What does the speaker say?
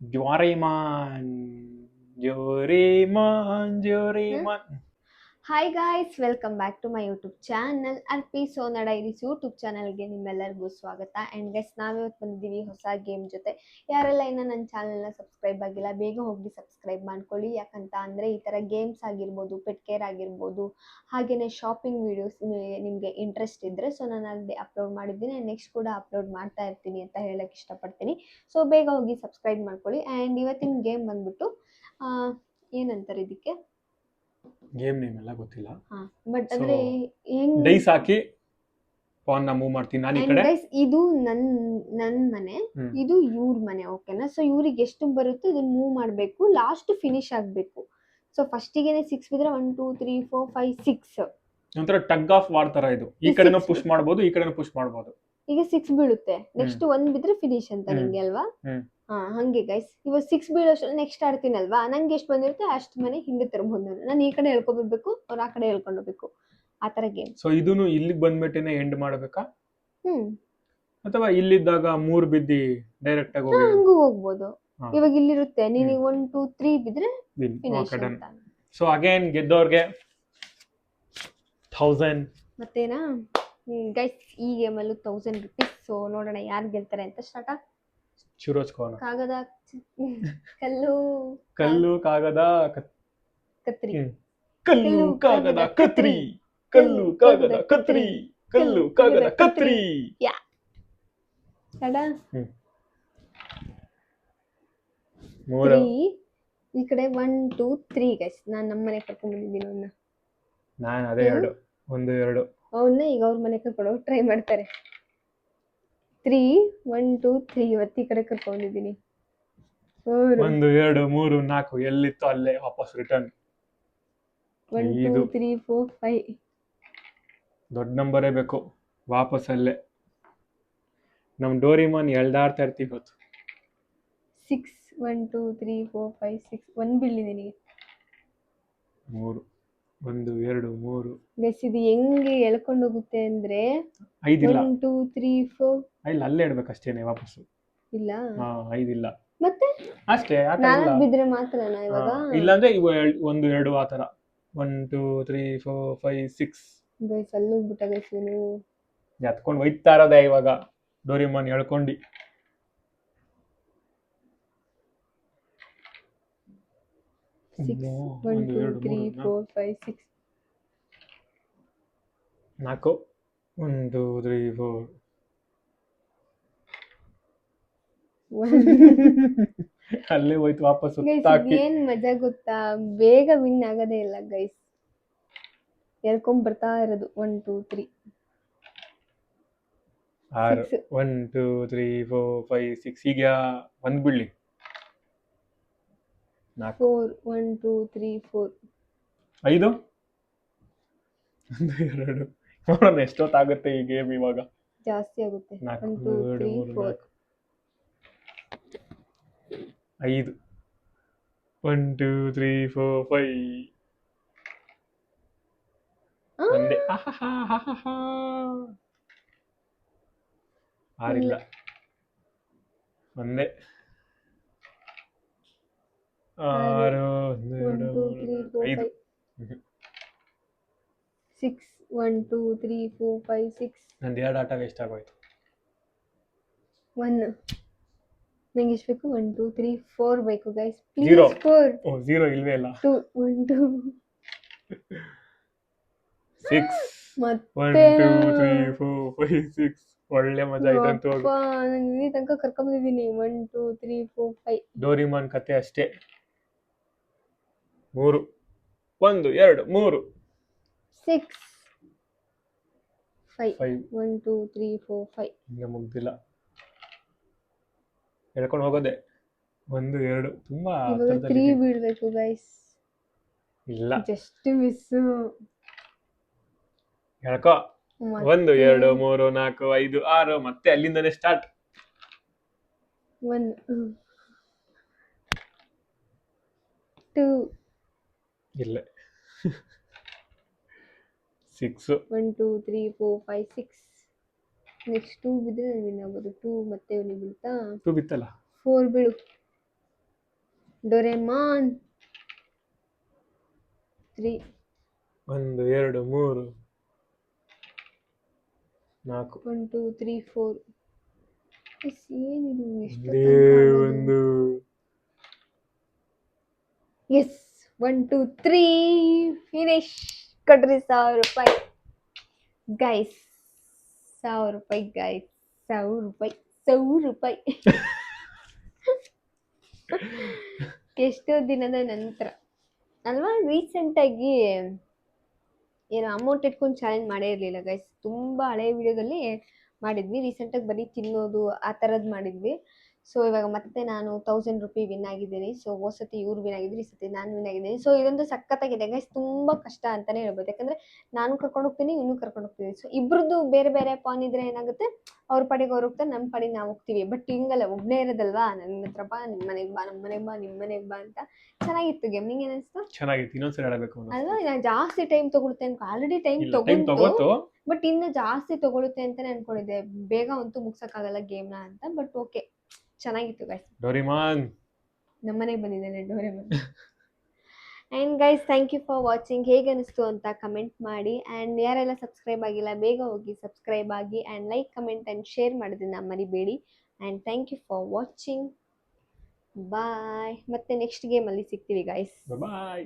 Doraemon, Doraemon, Doraemon. Hi guys, welcome back to my YouTube channel Arpi Sona diaries YouTube ಚಾನಲ್ಗೆ ನಿಮ್ಮೆಲ್ಲರಿಗೂ ಸ್ವಾಗತ. And guys, ನಾವಿವತ್ತು ಬಂದಿದ್ದೀವಿ ಹೊಸ ಗೇಮ್ ಜೊತೆ. ಯಾರೆಲ್ಲ ಇನ್ನೂ ನನ್ನ ಚಾನಲ್ನ ಸಬ್ಸ್ಕ್ರೈಬ್ ಆಗಿಲ್ಲ, ಬೇಗ ಹೋಗಿ ಸಬ್ಸ್ಕ್ರೈಬ್ ಮಾಡ್ಕೊಳ್ಳಿ. ಯಾಕಂತ ಅಂದರೆ ಈ ಥರ ಗೇಮ್ಸ್ ಆಗಿರ್ಬೋದು, ಪೆಟ್ ಕೇರ್ ಆಗಿರ್ಬೋದು, ಹಾಗೆಯೇ ಶಾಪಿಂಗ್ ವೀಡಿಯೋಸ್ ನಿಮಗೆ ಇಂಟ್ರೆಸ್ಟ್ ಇದ್ದರೆ ಸೊ ನಾನು ಅಲ್ಲಿ ಅಪ್ಲೋಡ್ ಮಾಡಿದ್ದೀನಿ. ನೆಕ್ಸ್ಟ್ ಕೂಡ ಅಪ್ಲೋಡ್ ಮಾಡ್ತಾ ಇರ್ತೀನಿ ಅಂತ ಹೇಳೋಕ್ಕೆ ಇಷ್ಟಪಡ್ತೀನಿ. ಸೊ ಬೇಗ ಹೋಗಿ ಸಬ್ಸ್ಕ್ರೈಬ್ ಮಾಡ್ಕೊಳ್ಳಿ. ಆ್ಯಂಡ್ ಇವತ್ತಿನ ಗೇಮ್ ಬಂದ್ಬಿಟ್ಟು ಏನಂತಾರೆ ಇದಕ್ಕೆ, ಗೇಮ್ ನೇಮ್ ಎಲ್ಲ ಗೊತ್ತಿಲ್ಲ. ಬಟ್ ಅಂದ್ರೆ ಹೆಂಗ್ ಡೈಸ್ ಹಾಕಿ ಪಾನ್ ನ ಮೂವ್ ಮಾಡ್ತೀನಿ ನಾನು ಈ ಕಡೆ. ಗೈಸ್, ಇದು ನನ್ ಮನೆ, ಇದು ಇವ್ರ ಮನೆ, ಓಕೆನಾ? ಸೊ ಇವ್ರಿಗೆ ಎಷ್ಟು ಬರುತ್ತೆ ಇದನ್ನ ಮೂವ್ ಮಾಡಬೇಕು, ಲಾಸ್ಟ್ ಫಿನಿಶ್ ಆಗಬೇಕು. ಸೊ ಫಸ್ಟಿಗೆನೆ 6 ಬಿದ್ರೆ 1 2 3 4 5 6 ಒಂಥರ ಟಗ್ ಆಫ್ ವಾರ್ ತರ ಇದು. ಈ ಕಡೆನೂ ಪುಷ್ ಮಾಡಬಹುದು, ಈ ಕಡೆನೂ ಪುಷ್ ಮಾಡಬಹುದು. ಈಗ 6 ಬೀಳುತ್ತೆ, ನೆಕ್ಸ್ಟ್ 1 ಬಿದ್ರೆ ಫಿನಿಶ್ ಅಂತ ನಿಂಗೆ ಅಲ್ವಾ? ಹಂಗೆ ಗೈಸ್, ಇವಾಗ 6 ಬೀಳೋಷ್ಟು ನೆಕ್ಸ್ಟ್ ಆಡ್ತೀನಲ್ವಾ, ನಂಗೆ ಎಷ್ಟು ಬಂದಿರುತ್ತೆ ಅಷ್ಟು ಮನೆ ಹಿಂದೆ ತರಬಹುದು. ನಾನು ಈ ಕಡೆ ಹೇಳ್ಕೊಬಿಡ್ಬೇಕು, ಅವ್ರು ಆ ಕಡೆ ಹೇಳ್ಕೊಂಡು ಹೋಗ್ಬೇಕು, ಆ ತರ ಗೇಮ್. ಸೊ ಇದನ್ನು ಇಲ್ಲಿಗೆ ಬಂದ್ಬಿಟ್ಟೇನೆ ಎಂಡ್ ಮಾಡಬೇಕಾ, ಅಥವಾ ಇಲ್ಲಿದ್ದಾಗ 3 ಬಿದ್ದಿ ಡೈರೆಕ್ಟ್ ಆಗಿ ಹೋಗಿ ಹಂಗೂ ಹೋಗ್ಬೋದು. ಇವಾಗ ಇಲ್ಲಿರುತ್ತೆ, ನೀನು 1 2 3 ಬಿದ್ರೆ ಫಿನಿಶ್ ಅಂತ. ಸೊ ಅಗೇನ್ ಗೆದ್ದವ್ರಿಗೆ 1000 ಮತ್ತೇನಾ ಗೈಸ್, ಈ ಗೇಮಲ್ಲೂ 1000 ರೂಪೀಸ್. ಸೊ ನೋಡೋಣ ಯಾರು ಗೆಲ್ತಾರೆ ಅಂತ. ಸ್ಟಾರ್ಟ್. ಶುರು ಹಚ್ಕೋಣ. ಕಾಗದ ಕಲ್ಲು ಕಲ್ಲು ಕಾಗದ ಕತ್ರಿ. ಕಲ್ಲು ಕಾಗದ ಕತ್ರಿ, ಕಲ್ಲು ಕಾಗದ ಕತ್ರಿ, ಕಲ್ಲು ಕಾಗದ ಕತ್ರಿ. ಯಾ ಈ ಕಡೆ 1 2 3 ಗೈಸ್. ನಾನು ನಮ್ಮ ಮನೆ ಕರ್ಕೊಂಡ್ ಬಂದಿದ್ದೀನಿ ಅವನ್ನ. ನಾನು ಅದೇ 2 1 2 ಅವನ್ನ ಈಗ ಅವ್ರ ಮನೆ ಕರ್ಕೊಂಡು ಟ್ರೈ ಮಾಡ್ತಾರೆ. 3 1 2 3 ಇವತ್ತು ಈ ಕಡೆ ಕರ್ಕೊಂಡಿದ್ದೀನಿ. 1 2 3 4 ಎಲ್ಲಿತ್ತು ಅಲ್ಲೇ ವಾಪಸ್ ರಿಟರ್ನ್. 1 2 3 4 5 ದೊಡ್ಡ ನಂಬರೇ ಬೇಕು ವಾಪಸ್ ಅಲ್ಲೇ. ನಮ್ ಡೋರಿಮಾನ್ ಎಳ್ದಾಡ್ತಾ ಇರ್ತೀವಿ ಗೊತ್ತು. 6 1 2 3 4 5 6 1 ಬೀಳಿ ನಿನಗೆ. 3 1 2 3 ಗೈಸ್, ಇದು ಹೆಂಗೆ ಎಳ್ಕೊಂಡು ಹೋಗುತ್ತೆ ಅಂದ್ರೆ 5 ಇಲ್ಲ, 1 2 3 4 ಇಲ್ಲ ಅಲ್ಲೇ ಇಡ್ಬೇಕಷ್ಟೇನೆ ವಾಪಸ್ಸು. ಇಲ್ಲ 5 ಇಲ್ಲ ಮತ್ತೆ ಅಷ್ಟೇ. 4 ಬಿದ್ರೆ ಮಾತ್ರನಾ ಇವಾಗ? ಇಲ್ಲಾಂದ್ರೆ ಇವು 1 2 ಆ ತರ 1 2 3 4 5 6. ಗೈಸ್ ಅಲ್ಲಿ ಹೋಗ್ಬಿಟ್ಟ ಗೈಸ್, ಇವನು ಎತ್ಕೊಂಡು ಒಯ್ತಾ ಇರೋದೇ ಇವಾಗ ಡೋರಿಮಾನ್ ಹೇಳ್ಕೊಂಡು. One two three four five six 4 1 2 3 4 ಅಲ್ಲೇ ಹೋಯ್ತು ವಾಪಸ್. ಏನ್ ಮಜಾ ಗೊತ್ತಾ, ಬೇಗ ವಿನ್ ಆಗೋದೇ ಇಲ್ಲ ಗೈಸ್, ಹೇಳ್ಕೊಂಡ್ ಬರ್ತಾ ಇರೋದು. 1 2 3 6 1 2 3 4 5 6. ಈಗ 1 ಬಿಡ್ಲಿ. 4 1 2 3 4 5 1 2 ನೋಡೋಣ ಎಷ್ಟೊತ್ತಾಗುತ್ತೆ ಈ ಗೇಮ್. ಇವಾಗ ಜಾಸ್ತಿ ಆಗುತ್ತೆ. 1 2 3 4 5 1 2 3 4 5 ಒಂದೇ. ಆರಿಲ್ಲ, ಒಂದೇ 6 1 2 3 4 5 6 1 2 3 4 5 6. ನಂದು 2 ಆಟ ವೇಸ್ಟ್ ಆಗೋಯ್ತು. 1 ನಂಗೆ ಎಷ್ಟು ಬೇಕು? 1 2 3 4 ಬೇಕು ಗೈಸ್, ಪ್ಲೀಸ್. 4 0 ಇಲ್ವೇ ಇಲ್ಲ. 2 1 2 6 1 2 3 4 5 6. ಒಳ್ಳೆ ಮಜಾ ಆಯ್ತಂತ. ನಾನು ಇಲ್ಲಿ ತನಕ ಕರ್ಕೊಂಡ್ಬಂದಿದ್ದೀನಿ. 1 2 3 4 5. ಡೋರಿಮಾನ್ ಕತೆ ಅಷ್ಟೇ. 3 1 2 3 6 5 1 2 3 4 5. ಈಗ ಮುಗ್ದಿಲ್ಲ, ಹೇಳ್ಕೊಂಡು ಹೋಗೋದೆ. 1 2 ತುಂಬಾ 3 ಬೀಳ್ಬೇಕು ಗೈಸ್. ಇಲ್ಲ, ಜಸ್ಟ್ ಮಿಸ್. ಹೇಳ್ಕೊ. 1 2 3 4 5 6 ಮತ್ತೆ ಅಲ್ಲಿಂದನೇ ಸ್ಟಾರ್ಟ್. 1 2 ಇಲ್ಲ 6 1 2 3 4 5 6. ನೆಕ್ಸ್ಟ್ 2 ಬಿದ್ರೆ ವಿನ್ ಆಗ್ಬೋದು. 2 ಮತ್ತೆ ಅವನಿಗೆ ಬೀಳ್ತಾ? 2 ಬಿತ್ತಲ್ಲ. 4 ಬೀಳು. ಡೋರೆಮಾನ್ 3 1 2 3 4 1 2 3 4 ಏನಿದು ಒಂದೇ ಒಂದು ಎಸ್ 1 2 3 ಫಿನಿಶ್ ಕೊಡ್ರಿ 1000 ರೂಪಾಯಿ ಗೈಸ್ 1000 ರೂಪಾಯಿ ಗೈಸ್ 1000 ರೂಪಾಯಿ 1000 ರೂಪಾಯಿ ಎಷ್ಟೋ ದಿನದ ನಂತರ ಅಲ್ವಾ ರೀಸೆಂಟಾಗಿ ಏನೋ ಅಮೌಂಟ್ ಇಟ್ಕೊಂಡು ಚಾಲೆಂಜ್ ಮಾಡೇ ಇರಲಿಲ್ಲ ಗೈಸ್. ತುಂಬ ಹಳೆಯ ವಿಡಿಯೋದಲ್ಲಿ ಮಾಡಿದ್ವಿ, ರೀಸೆಂಟಾಗಿ ಬರೀ ತಿನ್ನೋದು ಆ ಥರದ್ದು ಮಾಡಿದ್ವಿ. ಸೊ ಇವಾಗ ಮತ್ತೆ ನಾನು 1000 ರೂಪಿ ವಿನ್ ಆಗಿದ್ದೀನಿ. ಸೊ ಸತಿ ಇವ್ರು ವಿನ್ ಆಗಿದ್ರು, ಈ ಸತಿ ನಾನು ವಿನ್ ಆಗಿದ್ದೀನಿ. ಸೊ ಇದೊಂದು ಸಖತ್ತಾಗಿದೆ ಗೈಸ್, ತುಂಬ ಕಷ್ಟ ಅಂತಲೇ ಹೇಳ್ಬೋದು. ಯಾಕಂದರೆ ನಾನು ಕರ್ಕೊಂಡು ಹೋಗ್ತೀನಿ, ಇನ್ನೂ ಕರ್ಕೊಂಡು ಹೋಗ್ತೀನಿ. ಸೊ ಇಬ್ಬರದ್ದು ಬೇರೆ ಬೇರೆ ಪಾನ್ ಇದ್ರೆ ಏನಾಗುತ್ತೆ, ಅವ್ರ ಪಾಡಿಗೆ ಅವ್ರು ಹೋಗ್ತಾರೆ, ನಮ್ಮ ಪಾಡಿಗೆ ನಾವು ಹೋಗ್ತೀವಿ. ಬಟ್ ಹಿಂಗಲ್ಲ, ಒಬ್ಬನೇ ಇರೋದಲ್ವಾ, ನನ್ನ ಹತ್ರ ಬಾ, ನಿಮ್ಮ ಮನೆಗೆ ಬಾ, ನಮ್ಮ ಮನೆಗೆ ಬಾ, ನಿಮ್ಮ ಮನೆಗೆ ಬಾ ಅಂತ. ಚೆನ್ನಾಗಿತ್ತು ಗೇಮ್. ನಿಂಗೆ ಏನಿಸ್ತು? ಚೆನ್ನಾಗಿತ್ತು, ಇನ್ನೊಂದ್ಸರಿ ಆಡಬೇಕು ಅಲ್ವಾ? ನಾನು ಜಾಸ್ತಿ ಟೈಮ್ ತಗೊಳುತ್ತೆ ಅಂತ, ಆಲ್ರೆಡಿ ಟೈಮ್ ಟೈಮ್ ತಗೊಂಡು ತಗೋತು. ಬಟ್ ಇನ್ನು ಜಾಸ್ತಿ ತಗೊಳುತ್ತೆ ಅಂತಾನೆ ಅನ್ಕೊಂಡಿದ್ದೆ, ಬೇಗ ಅಂತೂ ಮುಗ್ಸಕ್ಕಾಗಲ್ಲ ಗೇಮ್ನ ಅಂತ. ಬಟ್ ಓಕೆ, ಚೆನ್ನಾಗಿತ್ತು ಗೈಸ್. ಡೋರಿಮಾನ್ ನಮ್ಮನೆಗೆ ಬಂದಿದ್ದಾನೆ Doraemon. And guys, thank you for watching. ಹೇಗೆ ಅನಿಸ್ತು ಅಂತ ಕಮೆಂಟ್ ಮಾಡಿ. ಆ್ಯಂಡ್ ಯಾರೆಲ್ಲ ಸಬ್ಸ್ಕ್ರೈಬ್ ಆಗಿಲ್ಲ, ಬೇಗ ಹೋಗಿ ಸಬ್ಸ್ಕ್ರೈಬ್ ಆಗಿ. And like, comment and share ಮಾಡೋದನ್ನ ಮರಿಬೇಡಿ. And thank you for watching. Bye. ಮತ್ತೆ ನೆಕ್ಸ್ಟ್ ಗೇಮಲ್ಲಿ ಸಿಗ್ತೀವಿ ಗೈಸ್. ಬಾಯ್.